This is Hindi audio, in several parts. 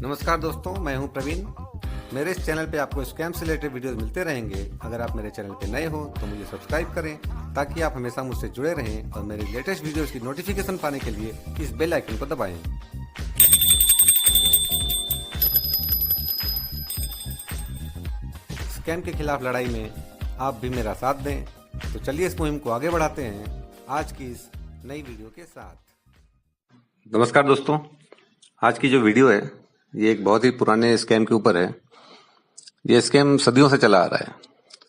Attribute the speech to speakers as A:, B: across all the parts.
A: नमस्कार दोस्तों, मैं हूं प्रवीण। मेरे इस चैनल पे आपको स्कैम से रिलेटेड वीडियोस मिलते रहेंगे। अगर आप मेरे चैनल पे नए हो तो मुझे सब्सक्राइब करें ताकि आप हमेशा मुझसे जुड़े रहें और मेरे लेटेस्ट वीडियोस की नोटिफिकेशन पाने के लिए इस बेल आइकन को दबाएं। स्कैम के खिलाफ लड़ाई में आप भी मेरा साथ दें। तो चलिए इस मुहिम को आगे बढ़ाते हैं आज की इस नई वीडियो के साथ। नमस्कार दोस्तों, आज की जो वीडियो है ये एक बहुत ही पुराने स्कैम के ऊपर है। ये स्कैम सदियों से चला आ रहा है।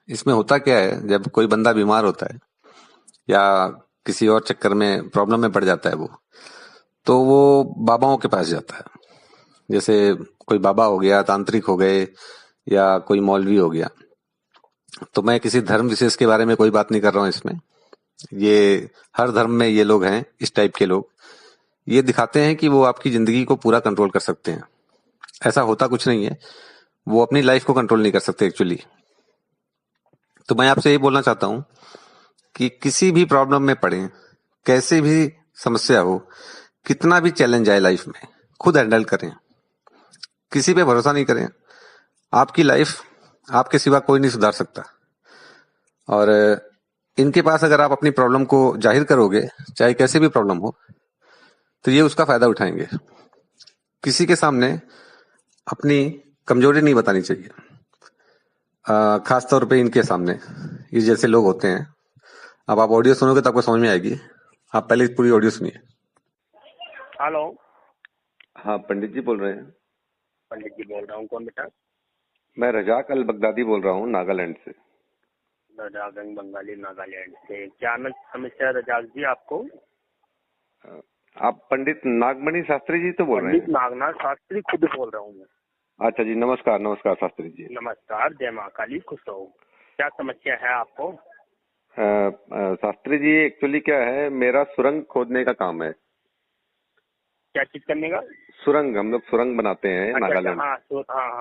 A: इसमें होता क्या है, जब कोई बंदा बीमार होता है या किसी और चक्कर में प्रॉब्लम में पड़ जाता है तो वो बाबाओं के पास जाता है। जैसे कोई बाबा हो गया, तांत्रिक हो गए या कोई मौलवी हो गया। तो मैं किसी धर्म विशेष के बारे में कोई बात नहीं कर रहा हूँ इसमें। ये हर धर्म में ये लोग हैं, इस टाइप के लोग। ये दिखाते हैं कि वो आपकी जिंदगी को पूरा कंट्रोल कर सकते हैं। ऐसा होता कुछ नहीं है, वो अपनी लाइफ को कंट्रोल नहीं कर सकते एक्चुअली। तो मैं आपसे ये बोलना चाहता हूं कि किसी भी प्रॉब्लम में पड़े, कैसे भी समस्या हो, कितना भी चैलेंज आए लाइफ में, खुद हैंडल करें। किसी पे भरोसा नहीं करें। आपकी लाइफ आपके सिवा कोई नहीं सुधार सकता। और इनके पास अगर आप अपनी प्रॉब्लम को जाहिर करोगे, चाहे कैसे भी प्रॉब्लम हो, तो ये उसका फायदा उठाएंगे। किसी के सामने अपनी कमजोरी नहीं बतानी चाहिए, खास तौर पे इनके सामने। ये जैसे लोग होते हैं। अब आप ऑडियो सुनोगे तो आपको समझ में आएगी। आप पहले पूरी ऑडियो सुनिए।
B: हेलो।
A: हाँ, पंडित जी बोल रहे हैं।
B: पंडित जी बोल रहा हूँ। कौन बेटा?
A: मैं रजाक अल बगदादी बोल रहा हूँ, नागालैंड से।
B: रजाक बंगाली, नागालैंड से। क्या समस्या है रजाक जी आपको?
A: आप पंडित नागमणि शास्त्री जी तो बोल रहे
B: पंडित
A: हैं?
B: नागनाथ शास्त्री खुद बोल रहा हूँ मैं।
A: अच्छा जी, नमस्कार। नमस्कार शास्त्री जी।
B: नमस्कार, जय माँ काली, खुश रहो। क्या समस्या है आपको?
A: शास्त्री जी, एक्चुअली क्या है, मेरा सुरंग खोदने का काम है।
B: क्या चीज करने का?
A: सुरंग, हम लोग सुरंग बनाते हैं नागालैंड।
B: हाँ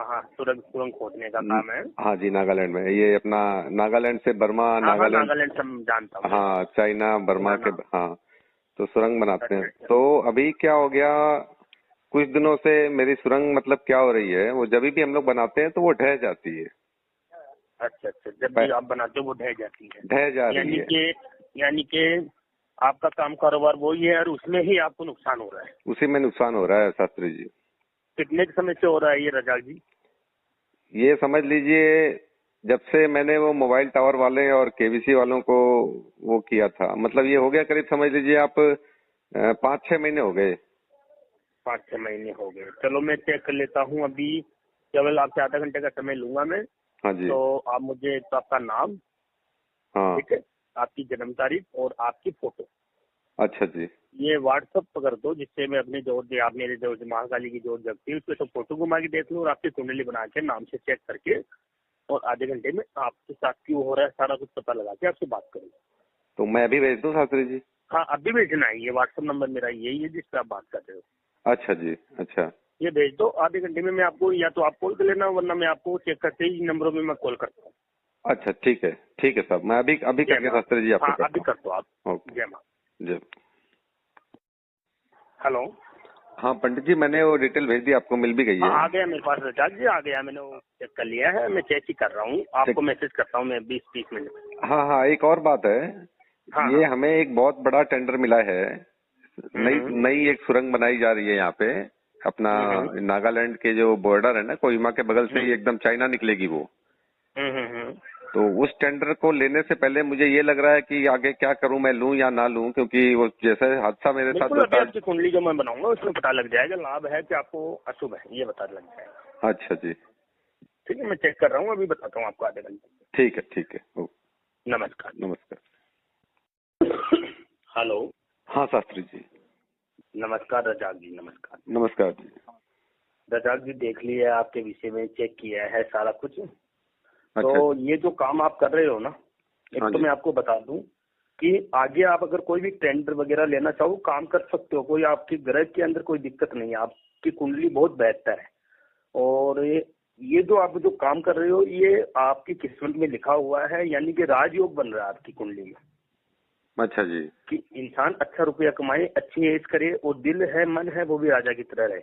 B: हाँ, सुरंग खोदने का काम है।
A: हाँ जी, नागालैंड में। ये अपना नागालैंड से बर्मा,
B: हाँ,
A: नागालैंड,
B: नागालैंड से जानता हूँ।
A: हाँ, चाइना, बर्मा के, हाँ, तो सुरंग बनाते हैं।
B: अच्छा।
A: तो अभी क्या हो गया, कुछ दिनों से मेरी सुरंग मतलब क्या हो रही है, वो जब भी हम लोग बनाते हैं तो वो ढह जाती है।
B: अच्छा, जब भी आप बनाते हो वो ढह जाती है।
A: ढह जा रही है।
B: यानी कि आपका काम कारोबार वही है और उसमें ही आपको नुकसान हो रहा है।
A: उसी में नुकसान हो रहा है शास्त्री जी।
B: कितने समय से हो रहा है ये रजाक जी?
A: ये समझ लीजिए, जब से मैंने वो मोबाइल टावर वाले और केबीसी वालों को वो किया था, मतलब ये हो गया करीब समझ लीजिए आप 5-6 महीने हो गए।
B: 5-6 महीने हो गए। चलो मैं चेक कर लेता हूँ अभी। केवल आपसे आधा घंटे का समय लूंगा मैं।
A: हाँ जी।
B: तो आप मुझे तो आपका नाम,
A: हाँ।
B: ठीक है, आपकी जन्म तारीख और आपकी फोटो,
A: अच्छा जी।
B: ये व्हाट्सअप पर कर दो, जिससे मैं अपने आप मेरे जो महाकाली की जोत जगती है उसपे तो फोटो घुमा के देख लूँ और आपकी कुंडली बना के नाम से चेक करके और आधे घंटे में आपके साथ क्यों हो रहा है सारा कुछ पता लगा के आपसे बात करूँ।
A: तो मैं अभी भेज दूं शास्त्री जी?
B: हाँ, अभी भेजना है। ये व्हाट्सअप नंबर मेरा यही है जिस पे आप बात कर रहे हो।
A: अच्छा जी, अच्छा।
B: ये भेज दो। आधे घंटे में मैं आपको, या तो आप कॉल कर लेना वरना मैं आपको चेक करते ही नंबरों में मैं कॉल करता हूँ।
A: अच्छा, ठीक है, ठीक है साहब। मैं अभी करके शास्त्री जी आपको
B: हाँ,
A: करता
B: अभी कर दो आप।
A: हूँ। ओके।
B: जय माँ।
A: जय।
B: हेलो।
A: हाँ पंडित जी, मैंने वो डिटेल भेज दी, आपको मिल भी गई
B: हाँ,
A: है।
B: आ गया मेरे पास रजाक जी, आ गया। मैंने वो चेक कर लिया है। मैं चेक ही कर रहा हूँ। आपको मैसेज करता हूँ मैं 20-30 मिनट में।
A: हाँ हाँ, एक और बात है।
B: हाँ
A: ये
B: हाँ।
A: हमें एक बहुत बड़ा टेंडर मिला है। नई
B: हम्म,
A: नई एक सुरंग बनाई जा रही है यहाँ पे, अपना
B: हम्म,
A: नागालैंड के जो बॉर्डर है ना, कोहिमा के बगल से
B: हम्म,
A: ही एकदम चाइना निकलेगी वो।
B: हम्म।
A: तो उस टेंडर को लेने से पहले मुझे ये लग रहा है कि आगे क्या करूं, मैं लूं या ना लूं, क्योंकि वो जैसे हादसा मेरे साथ
B: बिल्कुल, अभी
A: होता है।
B: आपकी कुंडली जो मैं बनाऊंगा उसमें पता लग जाएगा लाभ है कि आपको अशुभ है, ये पता लग जाएगा।
A: अच्छा जी।
B: ठीक है, मैं चेक कर रहा हूँ, अभी बताता हूँ आपको आधे घंटे में।
A: ठीक है, ठीक है।
B: नमस्कार।
A: नमस्कार।
B: हेलो।
A: हाँ शास्त्री जी।
B: नमस्कार रजाक जी, नमस्कार।
A: नमस्कार जी।
B: रजाक जी, देख लिया आपके विषय में, चेक किया है सारा कुछ।
A: अच्छा।
B: तो ये जो काम आप कर रहे हो ना, एक
A: हाँ
B: तो
A: जी।
B: मैं आपको बता दूं कि आगे आप अगर कोई भी टेंडर वगैरह लेना चाहो काम कर सकते हो। कोई आपके ग्रह के अंदर कोई दिक्कत नहीं है। आपकी कुंडली बहुत बेहतर है। और ये जो आप जो काम कर रहे हो ये आपकी किस्मत में लिखा हुआ है, यानी कि राजयोग बन रहा है आपकी कुंडली में।
A: अच्छा जी।
B: कि इंसान अच्छा रुपया कमाए, अच्छी एज करे और दिल है मन है वो भी राजा की तरह रहे।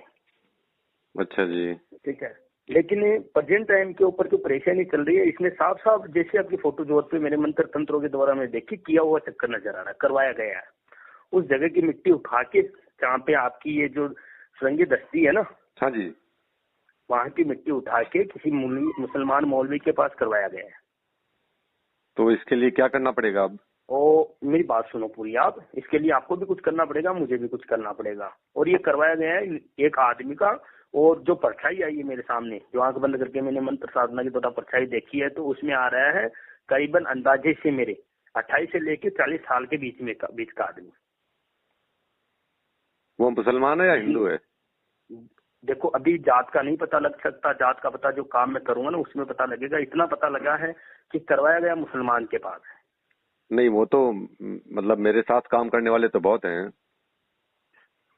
A: अच्छा जी।
B: ठीक है, लेकिन प्रेजेंट टाइम के ऊपर जो परेशानी चल रही है इसमें साफ साफ जैसे आपकी फोटो जोत पे मेरे मंत्र तंत्रों के द्वारा मैं देखी किया हुआ चक्कर नजर आ रहा है, करवाया गया है। उस जगह की मिट्टी उठा के जहाँ पे आपकी ये जो सुरंगी दस्ती है ना,
A: हाँ जी।
B: वहाँ की मिट्टी उठा के किसी मुसलमान मौलवी के पास करवाया गया है।
A: तो इसके लिए क्या करना पड़ेगा अब?
B: और मेरी बात सुनो पूरी आप, इसके लिए आपको भी कुछ करना पड़ेगा, मुझे भी कुछ करना पड़ेगा। और ये करवाया गया है एक आदमी का, और जो परछाई आई है मेरे सामने, जो आंख बंद करके मैंने मंत्र साधना की द्वारा परछाई देखी है, तो उसमें आ रहा है करीबन अंदाजे से मेरे 28 से लेके 40 साल के बीच का आदमी।
A: वो मुसलमान है या हिंदू है?
B: देखो अभी जात का नहीं पता लग सकता, जात का पता जो काम मैं करूंगा ना उसमें पता लगेगा। इतना पता लगा है कि करवाया गया मुसलमान के पास है।
A: नहीं, वो तो मतलब मेरे साथ काम करने वाले तो बहुत हैं।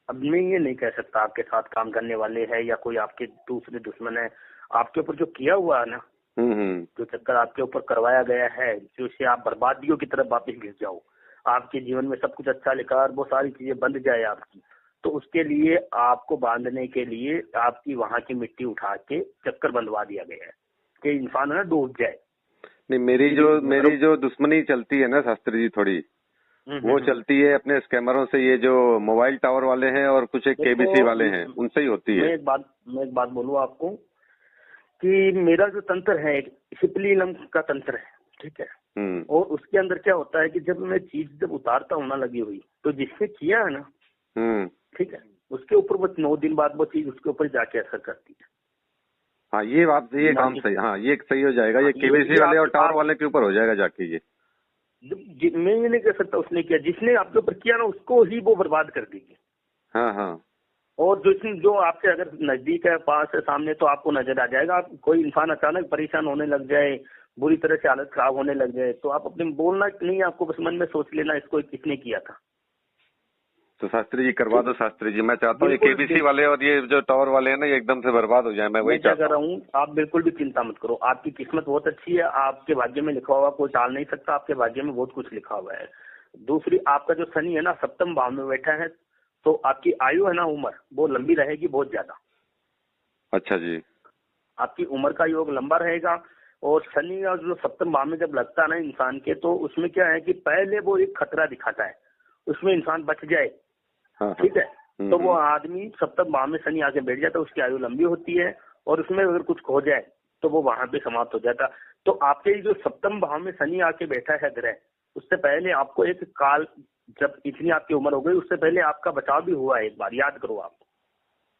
B: अब मैं ये नहीं कह सकता आपके साथ काम करने वाले हैं या कोई आपके दूसरे दुश्मन है। आपके ऊपर जो किया हुआ है ना, जो चक्कर आपके ऊपर करवाया गया है, जो इससे आप बर्बादियों की तरफ वापस गिर जाओ, आपके जीवन में सब कुछ अच्छा लिखा और वो सारी चीजें बंद जाए आपकी, तो उसके लिए आपको बांधने के लिए आपकी वहां की मिट्टी उठा के चक्कर बंधवा दिया गया है कि इंसान है ना डूब जाए।
A: नहीं, मेरी जो दुश्मनी चलती है ना शास्त्री जी, थोड़ी वो चलती है अपने स्कैमरों से। ये जो मोबाइल टावर वाले हैं और कुछ एक केबीसी वाले हैं, उनसे ही होती है।
B: मैं एक बात बोलूँ आपको कि मेरा जो तंत्र है एक शिपलीलम का तंत्र है, ठीक है। और उसके अंदर क्या होता है कि जब मैं चीज जब उतारता हूँ ना लगी हुई, तो जिसने किया है ना, ठीक है, उसके ऊपर वो 9 दिन बाद वो चीज उसके ऊपर जाके असर करती है।
A: हाँ, ये बात, ये काम सही, हाँ ये सही हो जाएगा। ये केबीसी वाले और टावर वाले के ऊपर हो जाएगा जाके। ये
B: मैं ये नहीं कह सकता उसने किया, जिसने आपके ऊपर किया ना उसको ही वो बर्बाद कर देगी।
A: हाँ हाँ।
B: और जो आपसे अगर नजदीक है, पास है, सामने, तो आपको नजर आ जाएगा। आप कोई इंसान अचानक परेशान होने लग जाए, बुरी तरह से हालत खराब होने लग जाए, तो आप अपने बोलना नहीं, आपको बस मन में सोच लेना इसको किसने किया था।
A: तो शास्त्री जी करवा दो। शास्त्री जी मैं चाहता हूँ ये केबीसी वाले और ये जो टावर वाले हैं ना, ये एकदम से बर्बाद हो जाए। मैं वही
B: क्या कर रहा हूँ, आप बिल्कुल भी चिंता मत करो। आपकी किस्मत बहुत अच्छी है, आपके भाग्य में लिखा हुआ कोई टाल नहीं सकता। आपके भाग्य में बहुत कुछ लिखा हुआ है। दूसरी, आपका जो शनि है ना सप्तम भाव में बैठा है, तो आपकी आयु है ना, उम्र वो लंबी रहेगी बहुत ज्यादा।
A: अच्छा जी।
B: आपकी उम्र का योग लंबा रहेगा। और शनि का जो सप्तम भाव में जब लगता है ना इंसान के, तो उसमें क्या है कि पहले वो एक खतरा दिखाता है, उसमें इंसान बच जाए, ठीक है। तो वो आदमी सप्तम भाव में शनि आके बैठ जाता है, उसकी आयु लंबी होती है, और उसमें अगर कुछ खो जाए तो वो वहां पे समाप्त हो जाता। तो आपके जो सप्तम भाव में शनि आके बैठा है ग्रह, उससे पहले आपको एक काल, जब इतनी आपकी उम्र हो गई उससे पहले आपका बचाव भी हुआ है, एक बार याद करो आप।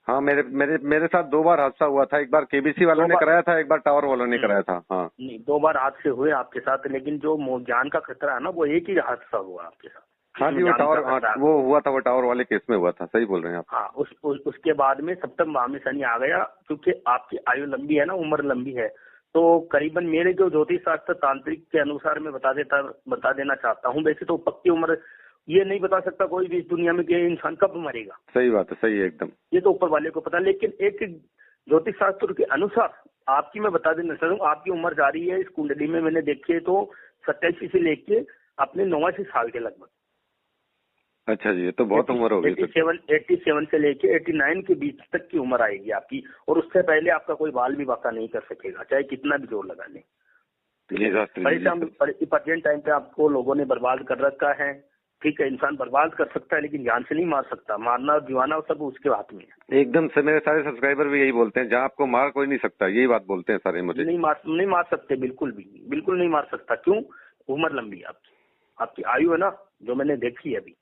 A: हाँ, मेरे साथ 2 बार हादसा हुआ था। एक बार केबीसी वालों ने कराया था, एक बार टावर वालों ने कराया था। हाँ
B: नहीं, 2 बार हादसे हुए आपके साथ, लेकिन जो जान का खतरा है ना वो एक ही हादसा हुआ आपके साथ।
A: हाँ जी, वो टावर, वो हुआ था, वो टावर वाले केस में हुआ था। सही बोल रहे हैं आप।
B: हाँ, उसके बाद में सप्तम भाव में शनि आ गया, क्योंकि आपकी आयु लंबी है ना, उम्र लंबी है। तो करीबन मेरे जो ज्योतिष शास्त्र तांत्रिक के अनुसार मैं बता देना चाहता हूँ। वैसे तो पक्की उम्र ये नहीं बता सकता कोई भी इस दुनिया में कि इंसान कब मरेगा।
A: सही बात है, सही है एकदम।
B: ये तो ऊपर वाले को पता, लेकिन एक ज्योतिष शास्त्र के अनुसार आपकी मैं बता देना चाहता हूँ। आपकी उम्र जा रही है इस कुंडली में, मैंने देखी है तो 87 से लेके अपने 89 साल के लगभग।
A: अच्छा जी, ये तो बहुत उम्र होगी।
B: 87 से लेके 89 के बीच तक की उम्र आएगी आपकी, और उससे पहले आपका कोई बाल भी बाका नहीं कर सकेगा, चाहे कितना भी जोर लगा ले। प्रेजेंट टाइम पे आपको लोगों ने बर्बाद कर रखा है, ठीक है। इंसान बर्बाद कर सकता है लेकिन जान से नहीं मार सकता। मारना और जीवाना सब उसके हाथ में है।
A: एकदम से मेरे सारे सब्सक्राइबर भी यही बोलते हैं, जहाँ आपको मार कोई नहीं सकता, यही बात बोलते हैं सारे मुझे।
B: नहीं मार सकते, बिल्कुल नहीं मार सकता। क्यों? उम्र लंबी है आपकी आयु है ना, जो मैंने देखी है अभी,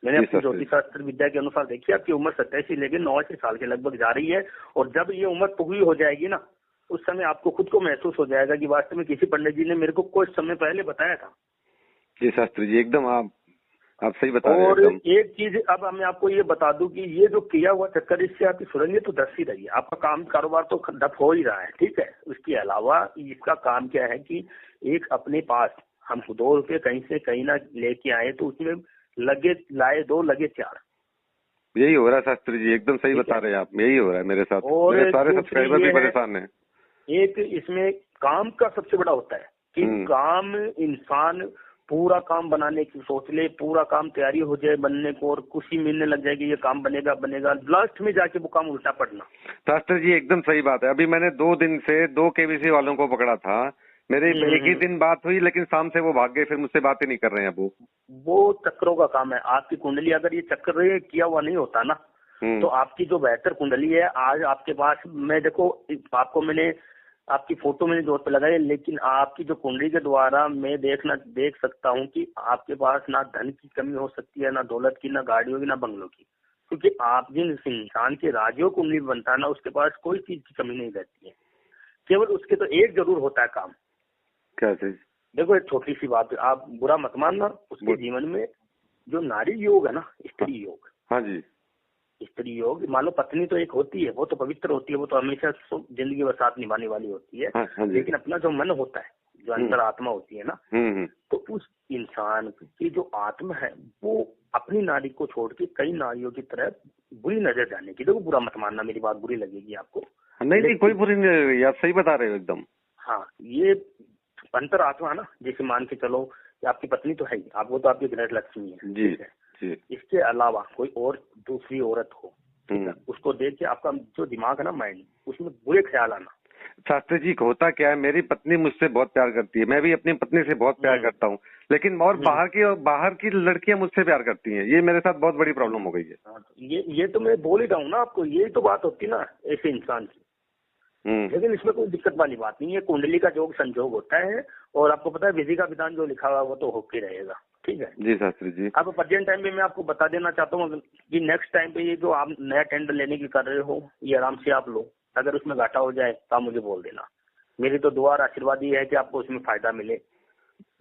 B: मैंने अपनी ज्योतिष शास्त्र विद्या के अनुसार देखी, आपकी उम्र 87 लेकिन 89 साल के लगभग जा रही है। और जब ये उम्र पूरी हो जाएगी ना, उस समय आपको खुद को महसूस हो जाएगा कि वास्तव में किसी पंडित जी ने मेरे को कुछ समय पहले बताया था।
A: जी शास्त्री जी, एकदम आप सही बता रहे हैं।
B: और एक चीज अब मैं आपको ये बता दूं कि ये जो किया हुआ चक्कर, इससे आपकी सुरंगें तो दस ही रही है। आपका काम कारोबार तो ठप हो ही रहा है, ठीक है। उसके अलावा इसका काम क्या है कि एक अपने पास हम 2 रुपये कहीं से कहीं ना लेके आए, तो उसमें लाए 2 लगे 4।
A: यही हो रहा है शास्त्री जी, एकदम सही बता रहे हैं आप। यही हो रहा है मेरे साथ, मेरे सारे सब्सक्राइबर भी परेशान हैं।
B: एक इसमें काम का सबसे बड़ा होता है कि काम इंसान पूरा काम बनाने की सोच ले, पूरा काम तैयारी हो जाए बनने को और खुशी मिलने लग जाएगी, ये काम बनेगा बनेगा, लास्ट में जाके वो काम उल्टा पड़ना।
A: शास्त्री जी एकदम सही बात है। अभी मैंने 2 दिन से 2 केबीसी वालों को पकड़ा था। मेरे एक ही दिन बात हुई, लेकिन शाम से वो भाग गए, फिर मुझसे बात ही नहीं कर रहे हैं अब
B: वो चक्रों का काम है। आपकी कुंडली अगर ये चक्र किया हुआ नहीं होता ना, तो आपकी जो बेहतर कुंडली है आज आपके पास, मैं देखो आपको मैंने आपकी फोटो मैंने जोर पे लगाई, लेकिन आपकी जो कुंडली के द्वारा मैं देख सकता हूँ कि आपके पास ना धन की कमी हो सकती है, ना दौलत की, ना गाड़ियों की, ना बंगलों की, क्योंकि आप जिन इंसान के राजयोग कुंडली बनता है ना, उसके पास कोई चीज की कमी नहीं रहती है। केवल उसके तो एक जरूर होता है काम।
A: क्या चीज?
B: देखो एक छोटी सी बात, आप बुरा मत मानना, उसके जीवन में जो नारी योग है ना, स्त्री योग।
A: हाँ जी।
B: स्त्री योग, मान लो पत्नी तो एक होती है, वो तो पवित्र होती है, वो तो हमेशा जिंदगी भर साथ निभाने वाली होती है।
A: हाँ जी।
B: लेकिन अपना जो मन होता है, जो अंदर आत्मा होती है ना, तो उस इंसान की जो आत्मा है वो अपनी नारी को छोड़ के कई नारियों की तरह बुरी नजर जाने की। देखो बुरा मत मानना, मेरी बात बुरी लगेगी आपको।
A: नहीं, कोई बुरी नहीं लगेगी, आप सही बता रहे हो एकदम।
B: हाँ, ये अंतर आत्मा है ना, जैसे मान के चलो कि आपकी पत्नी तो है ही, आपको तो आपकी गृह लक्ष्मी है
A: जी,
B: ठीक है।
A: जी।
B: इसके अलावा कोई और दूसरी औरत हो, ठीक है, उसको देख के आपका जो दिमाग है ना, माइंड, उसमें बुरे ख्याल आना।
A: शास्त्री जी होता क्या है, मेरी पत्नी मुझसे बहुत प्यार करती है, मैं भी अपनी पत्नी से बहुत प्यार करता हूँ, लेकिन और बाहर की लड़कियां मुझसे प्यार करती हैं। ये मेरे साथ बहुत बड़ी प्रॉब्लम हो गई है।
B: ये तो मैं बोल ही रहा हूँ ना आपको, ये तो बात होती ना ऐसे इंसान की। लेकिन इसमें कोई दिक्कत वाली बात नहीं है, कुंडली का योग संजोग होता है, और आपको पता है विधि का विधान जो लिखा हुआ वो तो होके रहेगा, ठीक है
A: जी शास्त्री जी।
B: अब प्रेजेंट टाइम पे मैं आपको बता देना चाहता हूँ कि नेक्स्ट टाइम पे ये जो आप नया टेंडर लेने की कर रहे हो, ये आराम से आप लो। अगर उसमें घाटा हो जाए तो आप मुझे बोल देना। मेरी तो दुआ और आशीर्वाद ये है कि आपको उसमें फायदा मिले।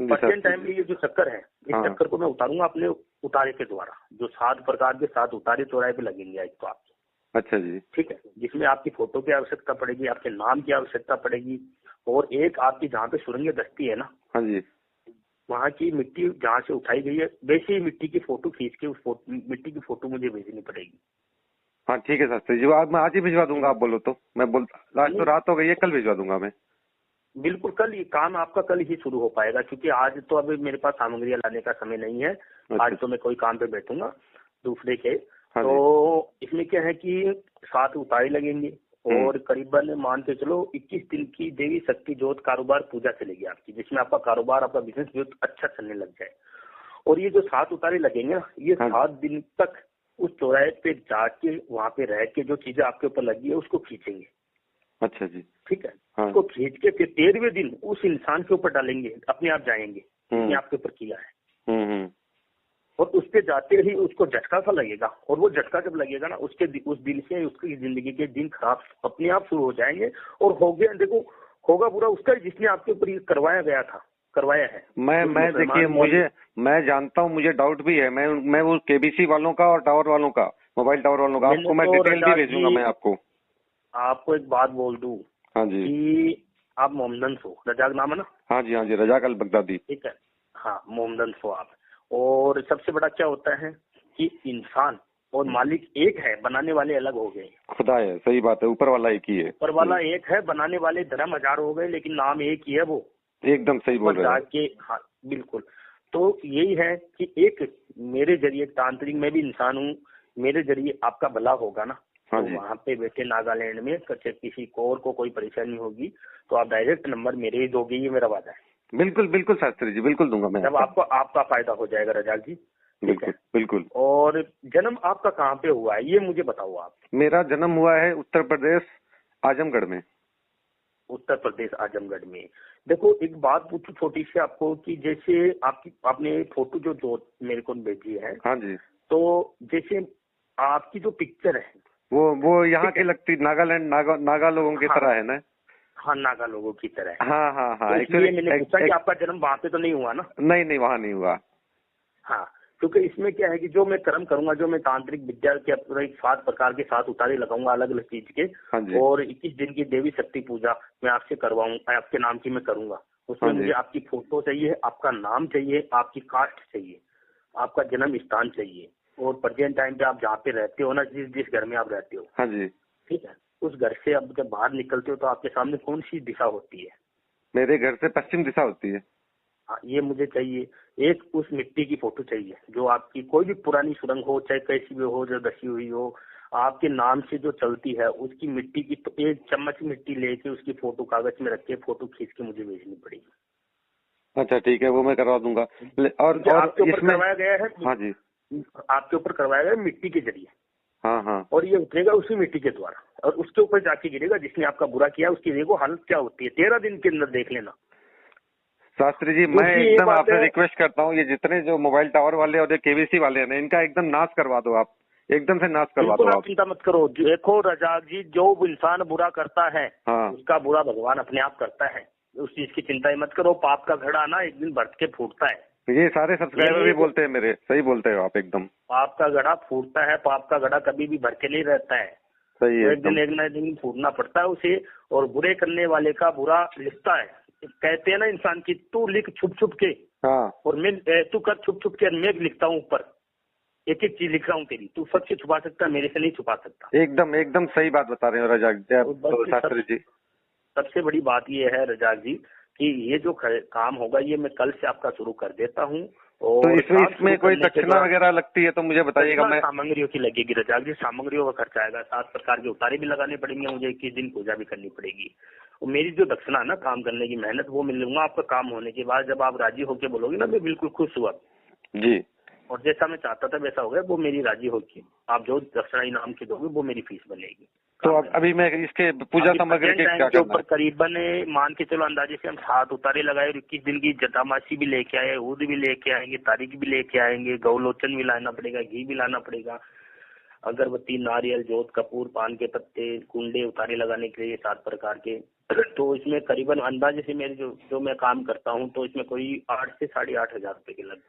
B: प्रेजेंट टाइम में ये जो चक्कर है, इस चक्कर को मैं उतारूंगा अपने उतारे के द्वारा, जो 7 प्रकार के 7 उतारे चौराहे पे लगेंगे आज तो आपके।
A: अच्छा जी।
B: ठीक है, जिसमें आपकी फोटो की आवश्यकता पड़ेगी, आपके नाम की आवश्यकता पड़ेगी, और एक आपकी जहाँ पे सुरंग दस्ती है ना,
A: हाँ जी,
B: वहाँ की मिट्टी जहाँ से उठाई गई है वैसे ही मिट्टी की फोटो खींच के उस मिट्टी की फोटो मुझे भेजनी पड़ेगी।
A: हाँ ठीक है शास्त्री जी, मैं आज ही भिजवा दूंगा। आप बोलो तो मैं आज तो रात हो गई है, कल भिजवा दूंगा मैं।
B: बिल्कुल, कल ये काम आपका कल ही शुरू हो पाएगा, क्योंकि आज तो अभी मेरे पास सामग्री लाने का समय नहीं है। आज तो मैं कोई काम पे बैठूंगा दूसरे के। तो इसमें क्या है कि 7 उतारे लगेंगे, और करीबन मान के चलो 21 दिन की देवी शक्ति ज्योत कारोबार पूजा चलेगी आपकी, जिसमें आपका कारोबार, आपका बिजनेस बहुत अच्छा चलने लग जाए। और ये जो 7 उतारे लगेंगे ना, ये 7 दिन तक उस चौराहे पे जाके वहाँ पे रह के जो चीजें आपके ऊपर लगी है उसको खींचेंगे।
A: अच्छा जी,
B: ठीक है। उसको खींच के फिर 13वें दिन उस इंसान के ऊपर डालेंगे, अपने आप जाएंगे, जिसने आपके ऊपर किया है। और उस पे जाते ही उसको झटका सा लगेगा, और वो झटका जब लगेगा ना, उस दिन से उसकी जिंदगी के दिन खराब अपने आप शुरू हो जाएंगे। और हो गया, देखो होगा बुरा उसका जिसने आपके ऊपर ये करवाया है।
A: मैं देखिए, मैं जानता हूँ, मुझे डाउट भी है। मैं वो केबीसी वालों का और टावर वालों का, मोबाइल टावर वालों का, आपको मैं डिटेल भी भेजूंगा। मैं आपको
B: एक बात बोल दूं।
A: हाँ जी।
B: कि आप मोहम्मदन सो, रजाक नाम है ना?
A: हाँ जी, रजाक अल बगदादी।
B: ठीक है, हाँ मोहम्मदन सो आप। और सबसे बड़ा क्या होता है कि इंसान और मालिक एक है, बनाने वाले अलग हो गए।
A: खुदा है, सही बात है, ऊपर वाला एक ही है।
B: ऊपर वाला एक है, बनाने वाले धर्म हजार हो गए, लेकिन नाम एक ही है। वो
A: एकदम सही बोल रहे
B: हैं। हाँ बिल्कुल। तो यही है कि एक मेरे जरिए तांत्रिक, मैं भी इंसान हूँ, मेरे जरिए आपका भला होगा ना।
A: हाँ
B: तो वहाँ पे बैठे नागालैंड में किसी और को कोई परेशानी होगी तो आप डायरेक्ट नंबर मेरे ही दोगे, ये मेरा वादा है।
A: बिल्कुल शास्त्री जी, बिल्कुल दूंगा मैं।
B: जब आपका फायदा हो जाएगा रजाक जी।
A: बिल्कुल।
B: और जन्म आपका कहाँ पे हुआ है ये मुझे बताओ आप।
A: मेरा जन्म हुआ है उत्तर प्रदेश आजमगढ़ में।
B: उत्तर प्रदेश आजमगढ़ में। देखो एक बात पूछू छोटी सी आपको, कि जैसे आपने फोटो जो मेरे को भेजी है।
A: हाँ जी।
B: तो जैसे आपकी जो पिक्चर है
A: वो यहाँ की लगती, नागालैंड नागा लोगों की तरह है ना?
B: हाँ, नागा लोगों की तरह।
A: हाँ।
B: तो इसलिए मैंने पूछा कि आपका जन्म वहाँ पे तो नहीं हुआ ना?
A: नहीं, वहाँ नहीं हुआ।
B: हाँ, क्योंकि इसमें क्या है कि जो मैं कर्म करूंगा, जो मैं तांत्रिक विद्या के 7 प्रकार के 7 उतारे लगाऊंगा अलग अलग चीज के।
A: हाँ जी।
B: और 21 दिन की देवी शक्ति पूजा मैं आपसे करवाऊंगा, आपके नाम की मैं करूंगा। उसमें मुझे आपकी फोटो चाहिए, आपका नाम चाहिए, आपकी कास्ट चाहिए, आपका जन्म स्थान चाहिए, और प्रेजेंट टाइम पे आप जहाँ पे रहते हो ना, जिस घर में आप रहते हो।
A: हाँ जी।
B: ठीक है, उस घर से अब जब बाहर निकलते हो तो आपके सामने कौन सी दिशा होती है?
A: मेरे घर से पश्चिम दिशा होती है।
B: हाँ, ये मुझे चाहिए। एक उस मिट्टी की फोटो चाहिए जो आपकी कोई भी पुरानी सुरंग हो, चाहे कैसी भी हो, जो धसी हुई हो, आपके नाम से जो चलती है, उसकी मिट्टी की तो एक चम्मच मिट्टी लेके उसकी फोटो कागज में रख के फोटो खींच के मुझे भेजनी पड़ेगी।
A: अच्छा ठीक है, वो मैं करवा दूंगा।
B: और आपके ऊपर
A: इसमें
B: करवाया गया है।
A: हाँ जी,
B: आपके ऊपर करवाया गया है मिट्टी के जरिए।
A: हाँ हाँ।
B: और ये उतरेगा उसी मिट्टी के द्वारा और उसके ऊपर जाके गिरेगा। जिसने आपका बुरा किया उसकी देखो हालत क्या होती है, 13 दिन के अंदर देख लेना।
A: शास्त्री जी, मैं
B: दूसरी ये
A: एकदम
B: बात
A: आपसे
B: है,
A: रिक्वेस्ट करता हूँ, ये जितने जो मोबाइल टावर वाले और जो केबीसी वाले हैं ना, इनका एकदम नाश करवा दो आप, एकदम से नाश करवा
B: बिल्कुल
A: दो
B: आप
A: आप।
B: चिंता मत करो। देखो रजाक जी, जो इंसान बुरा करता है
A: हाँ,
B: उसका बुरा भगवान अपने आप करता है। उस चीज की चिंता ही मत करो। पाप का घड़ा ना एक दिन बढ़ के फूटता है।
A: ये सारे सब्सक्राइबर भी
B: ये
A: बोलते हैं मेरे, सही बोलते हो आप एकदम।
B: पाप का घड़ा फूटता है। पाप का घड़ा कभी भी भर के नहीं रहता है।
A: सही है
B: वो
A: एकदम।
B: एक ना दिन फूटना पड़ता है उसे। और बुरे करने वाले का बुरा लिखता है। कहते हैं ना इंसान की, तू लिख छुप छुप के
A: हाँ,
B: और मैं, तू कर छुप छुप के और मैं लिखता हूँ ऊपर। एक एक चीज लिख रहा हूँ तेरी, तू सबसे छुपा सकता है, मेरे से नहीं छुपा सकता।
A: एकदम एकदम सही बात बता रहे हो रजाक
B: बस
A: शास्त्री जी।
B: सबसे बड़ी बात ये है रजाक जी कि ये जो काम होगा ये मैं कल से आपका शुरू कर देता हूँ।
A: तो
B: और
A: इसमें कोई दक्षिणा वगैरह लगती है तो मुझे बताइएगा। मैं
B: सामग्रियों की लगेगी रजाक जी, सामग्रियों का खर्चा आएगा। 7 प्रकार के उतारे भी लगाने पड़ेंगे मुझे, 21 दिन पूजा भी करनी पड़ेगी। और मेरी जो दक्षिणा है ना, काम करने की मेहनत, वो मिल लूंगा आपका काम होने के बाद। जब आप राजी होके बोलोगे ना, मैं बिल्कुल खुश हुआ
A: जी।
B: और जैसा मैं चाहता था वैसा हो गया, वो मेरी राजी होगी। आप जो दक्षिणा इनाम की दोगे वो मेरी फीस बनेगी।
A: तो अभी मैं इसके पूजा सामग्री के क्या
B: के
A: करना
B: ऊपर
A: है?
B: करीबन मान के चलो अंदाजे से हम 7 उतारे लगाए और 21 दिन की जटामासी भी लेके आए, ऊद भी लेके आएंगे, तारीख भी लेके आएंगे, गौलोचन भी लाना पड़ेगा, घी भी लाना पड़ेगा, अगरबत्ती, नारियल, जोत, कपूर, पान के पत्ते, कुंडे उतारे लगाने के लिए 7 प्रकार के। तो इसमें करीबन अंदाजे से मेरे जो मैं काम करता हूँ, तो इसमें कोई 8 से 8,500 रुपए के लग।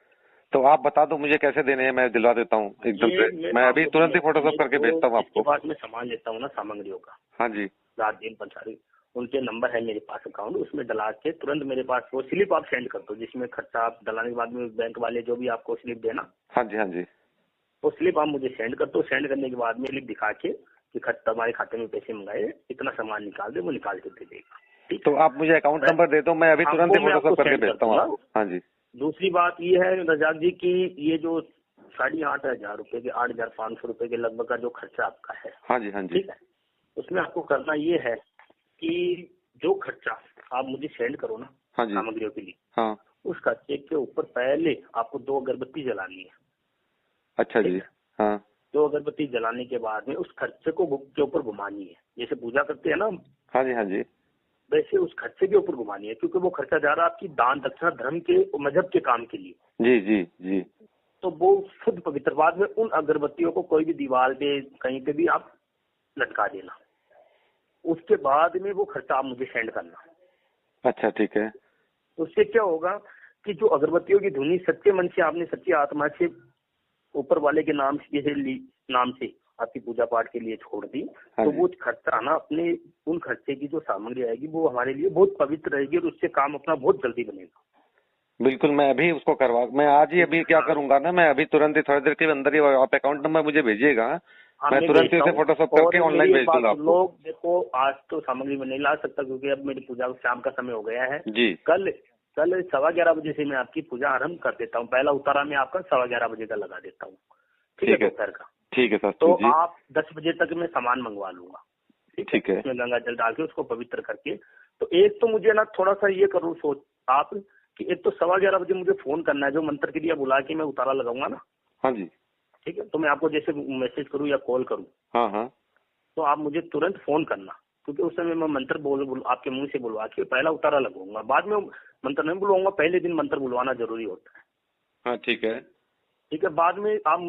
A: तो आप बता दो मुझे कैसे देने हैं, मैं दिलवा देता हूँ एकदम से। मैं अभी तुरंत ही फोटोशॉप करके भेजता हूँ आपको।
B: इसके बाद मैं सामान लेता हूँ ना सामग्रियों का,
A: हाँ जी,
B: रात दिन पंचारी, उनके नंबर है मेरे पास अकाउंट, उसमें डला के तुरंत मेरे पास वो स्लिप आप सेंड कर दो, जिसमें खर्चा आप डलाने के बाद में बैंक वाले जो भी आपको स्लिप देना,
A: हाँ जी, हाँ जी।
B: वो स्लिप आप मुझे सेंड कर दो। सेंड करने के बाद में स्लिप दिखा के कि तुम्हारे खाते में पैसे मंगाए, इतना सामान निकाल दे, वो निकाल के दे देगा। ठीक,
A: तो आप मुझे अकाउंट नंबर दे दो, मैं अभी तुरंत ही फोटोशॉप करके भेजता हूँ आपको। हाँ जी।
B: दूसरी बात ये है रजाक जी की, ये जो 8,500 रुपए के 8,500 रुपए के लगभग का जो खर्चा आपका है,
A: हाँ जी, हाँ जी।
B: ठीक है, उसमें आपको करना ये है कि जो खर्चा आप मुझे सेंड करो ना,
A: हाँ जी,
B: सामग्रियों के लिए,
A: हाँ।
B: उस खर्चे के ऊपर पहले आपको 2 अगरबत्ती जलानी है।
A: अच्छा जी, हाँ।
B: 2 अगरबत्ती जलाने के बाद में उस खर्चे को के ऊपर घुमानी है। जैसे पूजा करते हैं ना,
A: हाँ जी, हाँ जी।
B: वैसे उस खर्चे के ऊपर घुमानी है, क्योंकि वो खर्चा जा रहा है आपकी दान दक्षिणा धर्म के मजहब के काम के लिए।
A: जी जी जी।
B: तो वो शुद्ध पवित्र। बाद में उन अगरबत्तियों को कोई भी दीवार पे कहीं पे भी आप लटका देना। उसके बाद में वो खर्चा आप मुझे सेंड करना।
A: अच्छा ठीक है।
B: तो उससे क्या होगा कि जो अगरबत्तियों की धुनी सच्चे मन से आपने सच्ची आत्मा से ऊपर वाले के नाम से आपकी पूजा पाठ के लिए छोड़ दी, तो वो खर्चा ना अपने उन खर्चे की जो सामग्री आएगी वो हमारे लिए बहुत पवित्र रहेगी और उससे काम अपना बहुत जल्दी बनेगा।
A: बिल्कुल, मैं अभी उसको मैं आज ही अभी क्या करूंगा ना, मैं अभी तुरंत ही थोड़ी देर के अंदर ही आप अकाउंट नंबर मुझे भेजिएगा, मैं तुरंत ही उसे फोटोशॉप करके ऑनलाइन भेज दूंगा आपको।
B: लोग देखो, आज तो सामग्री में नहीं ला सकता क्योंकि अब मेरी पूजा शाम का समय हो गया है
A: जी।
B: कल 11:15 बजे से मैं आपकी पूजा आरंभ कर देता हूँ। पहला उतारा मैं आपका 11:15 बजे का लगा देता हूँ। ठीक है दोपहर का।
A: ठीक है सर।
B: तो आप 10 बजे तक मैं सामान मंगवा लूंगा।
A: ठीक है।
B: उसमें गंगा जल डाल के उसको पवित्र करके। तो एक तो मुझे ना थोड़ा सा ये करो सोच आप कि एक तो 11:15 बजे मुझे फोन करना है, जो मंत्र के लिए बुला के मैं उतारा लगाऊंगा ना।
A: हाँ जी।
B: ठीक है, तो मैं आपको जैसे मैसेज करूँ या कॉल करूँ,
A: हाँ हाँ,
B: तो आप मुझे तुरंत फोन करना, क्योंकि उस समय मैं मंत्र आपके मुंह से बुलवा के पहला उतारा लगवाऊंगा। बाद में मंत्र नहीं बुलवाऊंगा, पहले दिन मंत्र बुलवाना जरूरी होता है।
A: हाँ ठीक है।
B: ठीक है, बाद में आप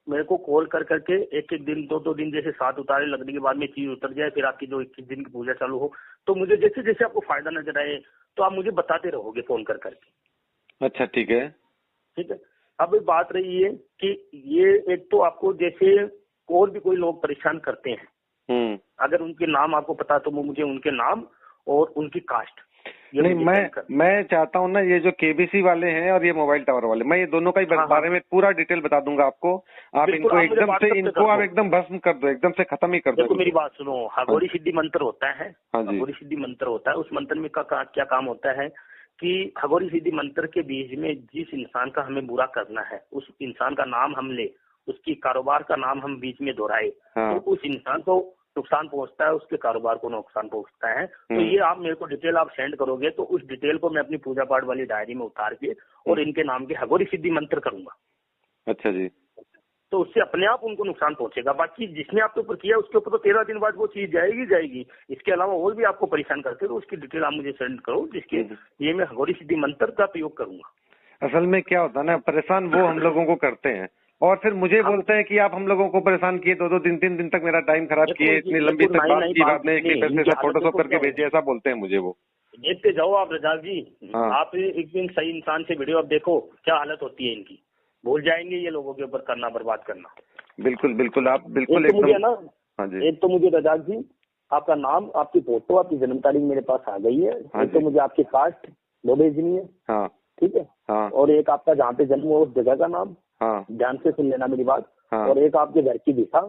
B: मेरे को कॉल कर करके एक दिन 2 दिन जैसे 7 उतारे लगने के बाद में चीज उतर जाए, फिर आपकी जो 21 दिन की पूजा चालू हो, तो मुझे जैसे जैसे आपको फायदा नजर आए तो आप मुझे बताते रहोगे फोन कर करके।
A: अच्छा ठीक है।
B: ठीक है, अब बात रही है कि ये एक तो आपको जैसे और भी कोई लोग परेशान करते हैं, अगर उनके नाम आपको पता तो मुझे उनके नाम और उनकी कास्ट
A: नहीं, मैं चाहता हूँ ना, ये जो केबीसी वाले हैं और ये मोबाइल टावर वाले, मैं ये दोनों का ही बारे में पूरा डिटेल बता दूंगा आपको। आप इनको एकदम से आप एकदम भस्म कर दो, एकदम से खत्म ही कर दो।
B: देखो मेरी बात सुनो, हगोरी सिद्धि मंत्र होता है।
A: हाँ जी।
B: हगोरी सिद्धि मंत्र होता है, उस मंत्र में क्या काम होता है कि खगोली सीधी मंत्र के बीच में जिस इंसान का हमें बुरा करना है, उस इंसान का नाम हम ले, उसकी कारोबार का नाम हम बीच में दोहराए, तो उस इंसान को नुकसान पहुंचता है, उसके कारोबार को नुकसान पहुंचता है। तो ये आप मेरे को डिटेल आप सेंड करोगे तो उस डिटेल को मैं अपनी पूजा पाठ वाली डायरी में उतार के और इनके नाम के खगोली सिद्धि मंत्र करूंगा।
A: अच्छा जी।
B: तो उससे अपने आप उनको नुकसान पहुंचेगा। बाकी जिसने आपके ऊपर किया उसके ऊपर तो 13 दिन बाद वो चीज जाएगी। इसके अलावा और भी आपको परेशान करते हैं तो उसकी डिटेल आप मुझे सेंड करो, जिसके ये मैं खगोली सिद्धि मंत्र का प्रयोग करूंगा।
A: असल में क्या होता है ना, परेशान वो हम लोगों को करते हैं और फिर मुझे बोलते हैं कि आप हम लोगों को परेशान किए, 2-2 3-3 दिन तक मेरा टाइम खराब किए, इतनी लंबी तक बात की, बाद में एक पैसे से फोटोशॉप करके भेजे, ऐसा बोलते हैं मुझे वो।
B: देखते जाओ आप रजाक जी। आप एक दिन सही इंसान से वीडियो आप देखो क्या हालत होती है इनकी, भूल जाएंगे ये लोगों के ऊपर करना, बर्बाद करना।
A: बिल्कुल बिल्कुल, आप बिल्कुल
B: एक तो मुझे ना,
A: हाँ जी,
B: एक तो मुझे रजाक जी आपका नाम, आपकी फोटो, आपकी जन्म तारीख मेरे पास आ गई है। एक तो मुझे आपकी कास्ट वो भेजनी है।
A: हाँ
B: ठीक है।
A: हाँ।
B: और एक आपका जहाँ पे जन्म हो उस जगह का नाम,
A: हाँ,
B: ध्यान से सुन लेना मेरी बात।
A: हाँ,
B: और एक आपके घर की दिशा।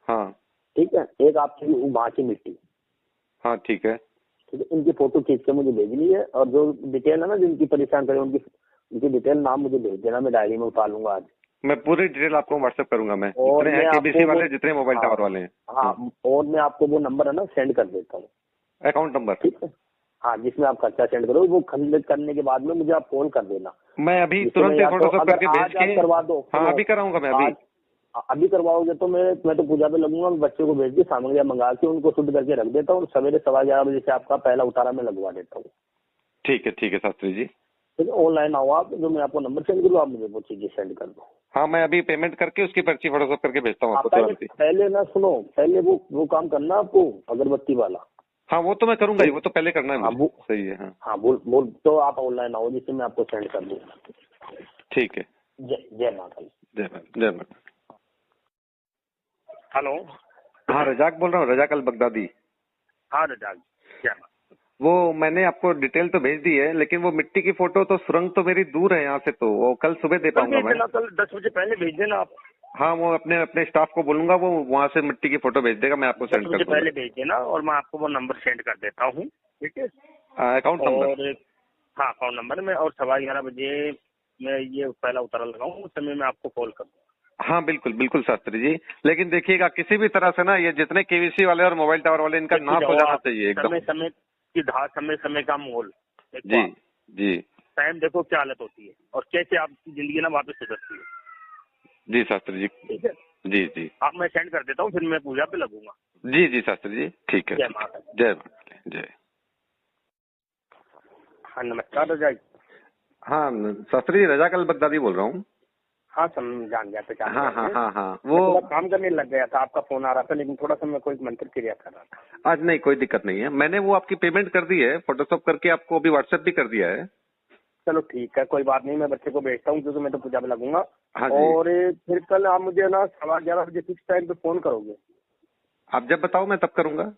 A: हाँ,
B: ठीक है। एक आपकी वहाँ की मिट्टी।
A: हाँ ठीक है।
B: ठीक है, इनकी फोटो खींच के मुझे भेजनी है और जो डिटेल है ना जिनकी परेशान करे उनकी डिटेल नाम मुझे भेज देना, मैं डायरी में उतार लूंगा आज।
A: मैं पूरी डिटेल आपको व्हाट्सएप करूंगा। मैं
B: और
A: जितने हैं केबीसी वाले, जितने मोबाइल
B: हाँ,
A: टावर वाले हैं।
B: हाँ, और मैं आपको वो नंबर है ना सेंड कर देता हूँ,
A: अकाउंट नंबर।
B: ठीक है। हाँ, जिसमें आप खर्चा सेंड करो, वो खंडित करने के बाद में मुझे आप कॉल कर देना।
A: मैं अभी तुरंत फोटोशॉप करके भेज के
B: करवा दो।
A: हाँ अभी कराऊंगा मैं।
B: अभी करवाओगे तो मैं तो पूजा पे लगूंगा, बच्चे को भेज के सामग्रियां मंगा के उनको शुद्ध करके रख देता हूँ। सवेरे 11:15 बजे से आपका पहला उतारा मैं लगवा देता हूँ।
A: ठीक है शास्त्री जी।
B: ठीक है, ऑनलाइन आओ आप, जो मैं आपको नंबर सेंड करूँ आप मुझे वो चीजें सेंड कर दो।
A: हाँ, मैं अभी पेमेंट करके उसकी पर्ची फोटोशॉप करके भेजता हूँ आपको तुरंत ही।
B: पहले ना सुनो, पहले वो काम करना आपको अगरबत्ती वाला।
A: हाँ वो तो मैं करूंगा ही, वो तो पहले करना है मुझे। सही है। हाँ
B: हाँ, बोल तो आप ऑनलाइन आओ जिससे मैं आपको सेंड कर दूँ।
A: ठीक है।
B: जय माता दी।
A: जय माता।
B: हेलो।
A: हाँ रजाक बोल रहा हूँ, रजाक अल बगदादी।
B: हाँ रजाक, जय माता।
A: वो मैंने आपको डिटेल तो भेज दी है, लेकिन वो मिट्टी की फोटो तो सुरंग तो मेरी दूर है यहाँ से, तो वो कल सुबह दे पाऊंगा मैं।
B: कल 10 बजे पहले भेज देना आप।
A: हाँ, वो अपने स्टाफ को बोलूंगा, वो वहाँ से मिट्टी की फोटो भेज देगा, मैं आपको सेंड कर दूंगा।
B: पहले भेज देना और मैं आपको वो नंबर सेंड कर देता हूँ। ठीक है,
A: अकाउंट नंबर।
B: और हाँ, अकाउंट नंबर में, और 11:15 बजे मैं ये पहला उतारा लगाऊँ, उस समय मैं आपको कॉल कर दूँगा।
A: हाँ बिल्कुल शास्त्री जी, लेकिन देखिएगा किसी भी तरह से ना ये जितने केवीसी वाले और मोबाइल टावर वाले, इनका नाश हो जाना चाहिए एकदम।
B: समय की धार, समय का मोल।
A: जी
B: टाइम देखो क्या हालत होती है और कैसे आपकी जिंदगी ना वापस सुधरती है।
A: जी शास्त्री जी।
B: ठीक है
A: जी।
B: आप, मैं सेंड कर देता हूँ, फिर मैं पूजा पे लगूंगा।
A: जी शास्त्री जी, ठीक है।
B: जय माता।
A: जय।
B: हाँ नमस्कार रजाक।
A: हाँ शास्त्री जी, रजाक अल बगदादी बोल रहा हूँ।
B: हाँ जान गया, पहचान गया।
A: हाँ वो
B: काम करने लग गया था, आपका फोन आ रहा था, लेकिन थोड़ा सा मैं कोई मंत्र क्रिया कर रहा था
A: आज। नहीं कोई दिक्कत नहीं है, मैंने वो आपकी पेमेंट कर दी है, फोटोशॉप करके आपको अभी व्हाट्सएप भी कर दिया है।
B: चलो ठीक है, कोई बात नहीं, मैं बच्चे को भेजता हूँ क्योंकि मैं तो पूजा में लगूंगा।
A: हाँ
B: और फिर कल आप मुझे ना 11:15 बजे फिक्स टाइम पे फोन करोगे?
A: आप जब बताओ मैं तब करूंगा।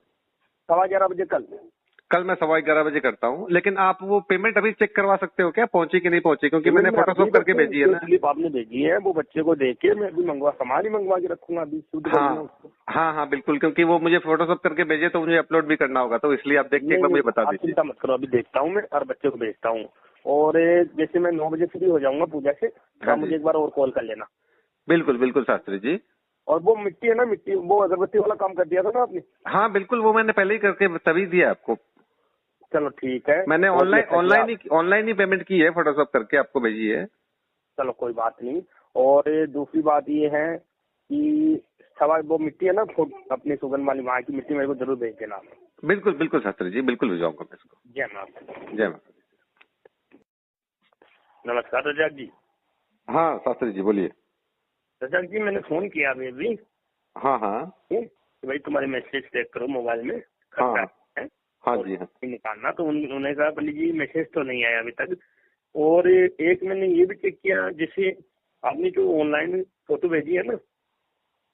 B: 11:15 बजे
A: कल मैं 11:15 बजे करता हूँ, लेकिन आप वो पेमेंट अभी चेक करवा सकते हो क्या, पहुंची कि नहीं पहुंची? क्योंकि मैंने फोटोशॉप करके भेजी है ना।
B: स्लिप आपने भेजी है, वो बच्चे को दे के मैं अभी सामान ही मंगवा के रखूंगा अभी।
A: हाँ बिल्कुल, क्योंकि वो मुझे फोटोशॉप करके भेजे तो मुझे अपलोड भी करना होगा, तो इसलिए आप देख के एक बार मुझे बता दीजिए।
B: चिंता मत करो, अभी देखता हूँ मैं और बच्चे को भेजता हूँ। और जैसे मैं 9 बजे फ्री हो जाऊंगा पूजा से, तो मुझे एक बार और कॉल कर लेना।
A: बिल्कुल शास्त्री जी।
B: और वो मिट्टी है ना, मिट्टी वो अगरबत्ती वाला काम कर दिया था ना आपने?
A: हाँ बिल्कुल, वो मैंने पहले ही करके तभी दिया आपको।
B: चलो ठीक है,
A: मैंने ऑनलाइन ही पेमेंट की है, फोटोशॉप करके आपको भेजी है।
B: चलो कोई बात नहीं। और दूसरी बात ये है कि सवाल वो मिट्टी है ना अपनी सुगंध वाली, वहाँ की मिट्टी मेरे को जरूर भेज देना।
A: बिल्कुल शास्त्री जी, बिल्कुल भेजाऊंगा मैं इसको।
B: जय माता।
A: जय माता।
B: नमस्कार रजाक जी।
A: हाँ शास्त्री जी बोलिए।
B: रजाक जी, मैंने फोन किया अभी।
A: हाँ
B: भाई तुम्हारे मैसेज चेक करो मोबाइल में।
A: हाँ जी हाँ।
B: निकालना तो उन्होंने कहा पंडित जी मैसेज तो नहीं आया अभी तक। और एक मैंने ये भी चेक किया, जैसे आपने जो ऑनलाइन फोटो भेजी है ना।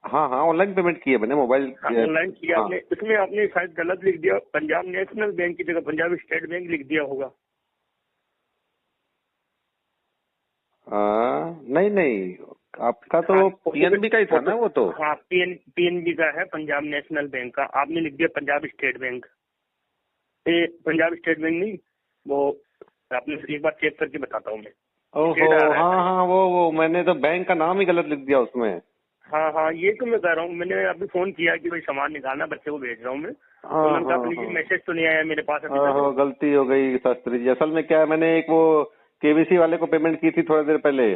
A: हाँ ऑनलाइन पेमेंट की है मैंने, मोबाइल
B: ऑनलाइन किया आपने। इसमें आपने शायद गलत लिख दिया, पंजाब नेशनल बैंक की जगह पंजाब स्टेट बैंक लिख दिया होगा।
A: नहीं, आपका तो पीएनबी का ही था ना वो तो।
B: हाँ पीएनबी का है, पंजाब नेशनल बैंक का। आपने लिख दिया Punjab state bank. Punjab state bank नहीं, वो आपने एक बार चेक करके बताता हूँ मैं।
A: ओहो,
B: शेड आ रहा है।
A: हाँ हाँ, वो मैंने तो बैंक का नाम ही गलत लिख दिया उसमें।
B: हाँ हाँ, ये तो मैं कह रहा हूँ, मैंने अभी फोन किया कि भाई सामान निकालना, बच्चे को भेज रहा हूँ मैं, तो
A: हाँ
B: उन्होंने कहा
A: हाँ
B: अपनी जी
A: हाँ
B: मैसेज तो नहीं आया मेरे पास अभी
A: हाँ,
B: तक।
A: गलती हो गई शास्त्री जी। असल में क्या है, मैंने एक वो केबीसी वाले को पेमेंट की थी थोड़ी देर पहले,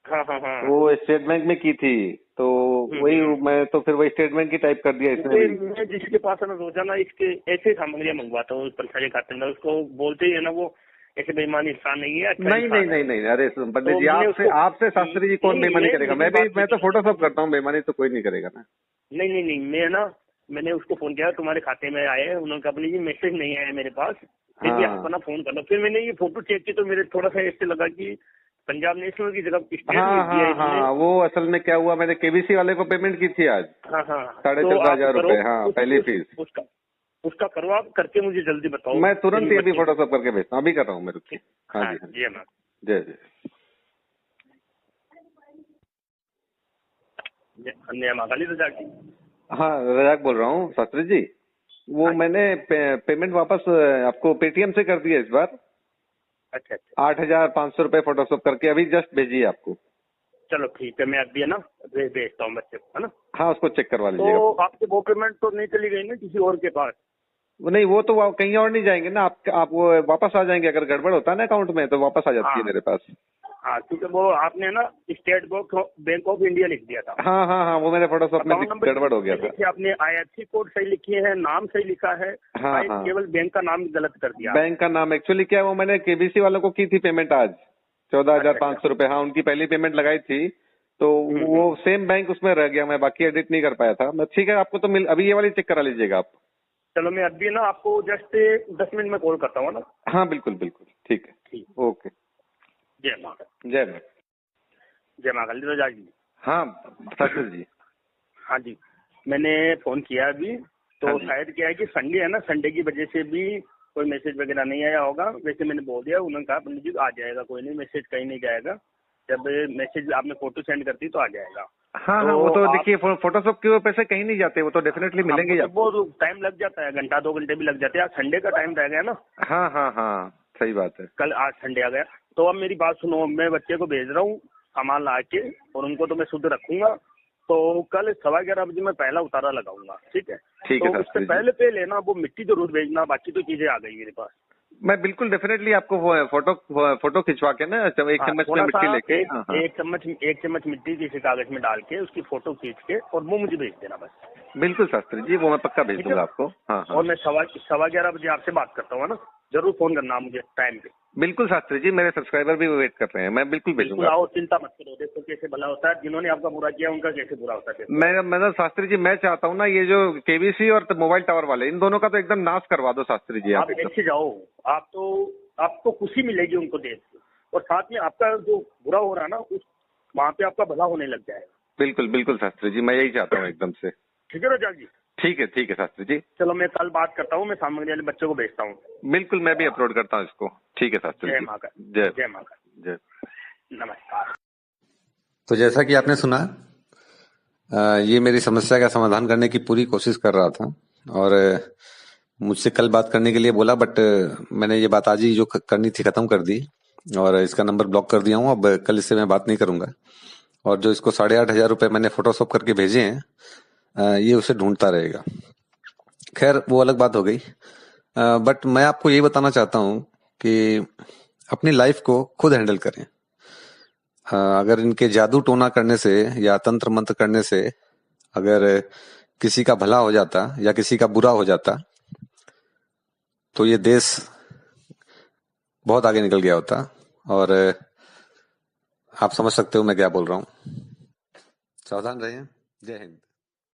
B: हाँ हाँ हाँ।
A: वो स्टेट बैंक में की थी, तो वही
B: हम्म।
A: मैं तो फिर वही स्टेट बैंक की टाइप कर दिया इसने भी।
B: मैं जिसके पास है ना रोजाना इसके ऐसे सामग्रियां मंगवाता हूँ परीक्षा के खाते में, उसको बोलते ही है ना वो ऐसे बेईमानी इंसान नहीं है, अच्छा
A: नहीं नहीं
B: इंसान है।
A: नहीं नहीं, अरे पंडित
B: तो
A: जी,
B: मैंने
A: आपसे
B: उसको
A: आपसे शास्त्री जी कौन
B: नहीं,
A: बेईमानी करेगा?
B: मेरी बात
A: मैं तो
B: सुनिए।
A: फोटोशॉप करता हूँ, बेईमानी तो कोई नहीं करेगा ना।
B: नहीं नहीं नहीं, मैंने उसको फोन किया, तुम्हारे खाते में आए हैं, उन्होंने कहा अपनी जी मैसेज नहीं आया मेरे पास, फिर भी आप
A: हाँ
B: अपना फोन कर लो। फिर मैंने ये फोटो चेक की तो मेरे थोड़ा सा ऐसे लगा कि पंजाब नेशनल की जगह स्टेट
A: हाँ
B: लिख दिया
A: हाँ
B: इन्होंने।
A: हाँ, वो असल में क्या हुआ, मैंने केबीसी वाले को पेमेंट की थी आज
B: हाँ हाँ, तो आप
A: 14,500
B: करो
A: रुपए, हाँ, पहली फीस।
B: उसका करो, आप करके मुझे जल्दी बताओ।
A: मैं
B: फिर
A: तुरंत
B: मैं
A: ही अभी
B: बच्चे
A: फोटोशॉप करके भेजता हूँ, अभी कर रहा हूँ, मैं रुकिए। हाँ
B: हाँ
A: जी हाँ जी,
B: जी मैम।
A: जय जय।
B: अन्य महाकाली रजा की।
A: हाँ, रजाक बोल रहा हूँ शास्त्री जी। वो
B: हाँ जी।
A: मैंने पेमेंट वापस आपको पेटीएम से कर दिया इस बार,
B: अच्छा अच्छा,
A: 8,500 रुपए फोटोशॉप करके अभी जस्ट भेजिए आपको।
B: चलो ठीक है, मैं अभी है ना भेजता हूँ बच्चे को, है ना।
A: हाँ, उसको चेक करवा लीजिएगा।
B: तो आपकी वो पेमेंट तो नहीं चली गई ना किसी और के पास?
A: वो नहीं, वो तो कहीं और नहीं जाएंगे ना, आप वो वापस आ जाएंगे, अगर गड़बड़ होता है ना अकाउंट में तो वापस आ जाती है
B: हाँ
A: मेरे पास।
B: हाँ, क्योंकि वो आपने ना स्टेट बैंक ऑफ इंडिया लिख दिया था।
A: हाँ हाँ हाँ, वो मेरे फोटोशॉप में
B: अकाउंट नंबर
A: गड़बड़ हो गया था।
B: लिखे आपने, IFSC कोड सही लिखे हैं, नाम सही लिखा है,
A: हाँ हाँ,
B: केवल बैंक का नाम गलत कर दिया आपने।
A: बैंक का नाम एक्चुअली क्या है, वो मैंने केबीसी वालों को की थी पेमेंट आज,
B: अच्छा अच्छा।
A: 14,500 रुपए। हाँ, उनकी पहली पेमेंट लगाई थी, तो वो
B: हम्म।
A: सेम बैंक उसमें रह गया, मैं बाकी एडिट नहीं कर पाया था। मैं ठीक है, आपको तो मिल, अभी ये वाली चेक करा लीजिएगा आप।
B: चलो मैं अभी ना आपको जस्ट 10 मिनट में कॉल करता हूँ ना।
A: हाँ बिल्कुल बिल्कुल, ठीक है,
B: ठीक।
A: ओके,
B: जय माँ,
A: जय मैम।
B: जय माँ काली रजा जी।
A: हाँ शास्त्री जी।
B: हाँ जी, मैंने फोन किया अभी, तो
A: हाँ जी।
B: शायद क्या है कि संडे है ना, संडे की वजह से भी कोई मैसेज वगैरह नहीं आया होगा। वैसे मैंने बोल दिया, उन्होंने कहा पंडित जी आ जाएगा, कोई नहीं, मैसेज कहीं नहीं जाएगा, जब मैसेज आपने फोटो सेंड कर दी तो आ जाएगा।
A: हाँ हाँ,
B: तो
A: वो तो
B: आप
A: देखिए फोटोशॉप के वो पैसे कहीं नहीं जाते, वो तो डेफिनेटली मिलेंगे ही
B: हमको
A: आपको।
B: वो टाइम लग जाता है, घंटा 2 घंटे भी लग जाते हैं। आज संडे का टाइम रह गया ना,
A: हाँ हाँ हाँ, सही बात है।
B: कल आज संडे आ गया। तो अब मेरी बात सुनो, मैं बच्चे को भेज रहा हूँ सामान ला के, और उनको तो मैं शुद्ध रखूंगा। तो कल 11:15 बजे मैं पहला उतारा लगाऊंगा, ठीक है।
A: ठीक है
B: तो उससे
A: शास्त्री जी,
B: पहले लेना, वो मिट्टी जरूर भेजना, बाकी तो चीजें आ गई मेरे पास।
A: मैं बिल्कुल डेफिनेटली आपको फोटो खिंचवा के ना, एक
B: हाँ,
A: चम्मच में
B: थोड़ा सा
A: मिट्टी लेके। हाँ हाँ,
B: एक चम्मच मिट्टी किसी कागज में डाल के उसकी फोटो खींच के और वो मुझे भेज देना बस।
A: बिल्कुल शास्त्री जी, वो मैं पक्का भेज
B: ठीक है।
A: दूंगा आपको। हाँ हाँ,
B: और मैं 11:15 बजे आपसे बात करता हूँ, है ना। जरूर फोन करना मुझे टाइम पे।
A: बिल्कुल शास्त्री जी, मेरे सब्सक्राइबर भी वेट कर रहे हैं, मैं बिल्कुल
B: बिल्कुल
A: भेजूंगा
B: आओ,
A: आपको।
B: चिंता मत करो, देखो कैसे भला होता है, जिन्होंने आपका बुरा किया उनका कैसे बुरा होता है।
A: मैं शास्त्री जी, मैं चाहता हूँ ना, ये जो केबीसी और मोबाइल टावर वाले, इन दोनों का तो एकदम नाश करवा दो शास्त्री जी, आप
B: आप
A: एकदम।
B: ऐसे जाओ, आप तो आपको खुशी मिलेगी उनको देख के, और साथ में आपका जो बुरा हो रहा है ना, उस वहाँ पे आपका भला होने लग जाएगा।
A: बिल्कुल बिल्कुल शास्त्री जी, मैं यही चाहता हूँ एकदम से।
B: ठीक है रजा जी।
A: ठीक है शास्त्री जी।
B: चलो मैं कल बात करता हूँ, मैं सामने वाले बच्चे को भेजता हूँ।
A: बिल्कुल, मैं भी अपलोड करता हूँ इसको। ठीक है शास्त्री
B: जय
A: जी,
B: माँ का,
A: जय
B: जय माँ का,
A: जय।
B: नमस्कार।
A: तो जैसा कि आपने सुना, ये मेरी समस्या का समाधान करने की पूरी कोशिश कर रहा था, और मुझसे कल बात करने के लिए बोला, बट मैंने ये बात आज ही जो करनी थी खत्म कर दी, और इसका नंबर ब्लॉक कर दिया हूँ। अब कल इससे मैं बात नहीं करूंगा, और जो इसको 8,500 रुपए मैंने फोटोशॉप करके भेजे हैं, ये उसे ढूंढता रहेगा। खैर, वो अलग बात हो गई। बट मैं आपको ये बताना चाहता हूँ कि अपनी लाइफ को खुद हैंडल करें। अगर इनके जादू टोना करने से या तंत्र मंत्र करने से अगर किसी का भला हो जाता या किसी का बुरा हो जाता, तो ये देश बहुत आगे निकल गया होता। और आप समझ सकते हो मैं क्या बोल रहा हूँ। सावधान रहें। जय हिंद।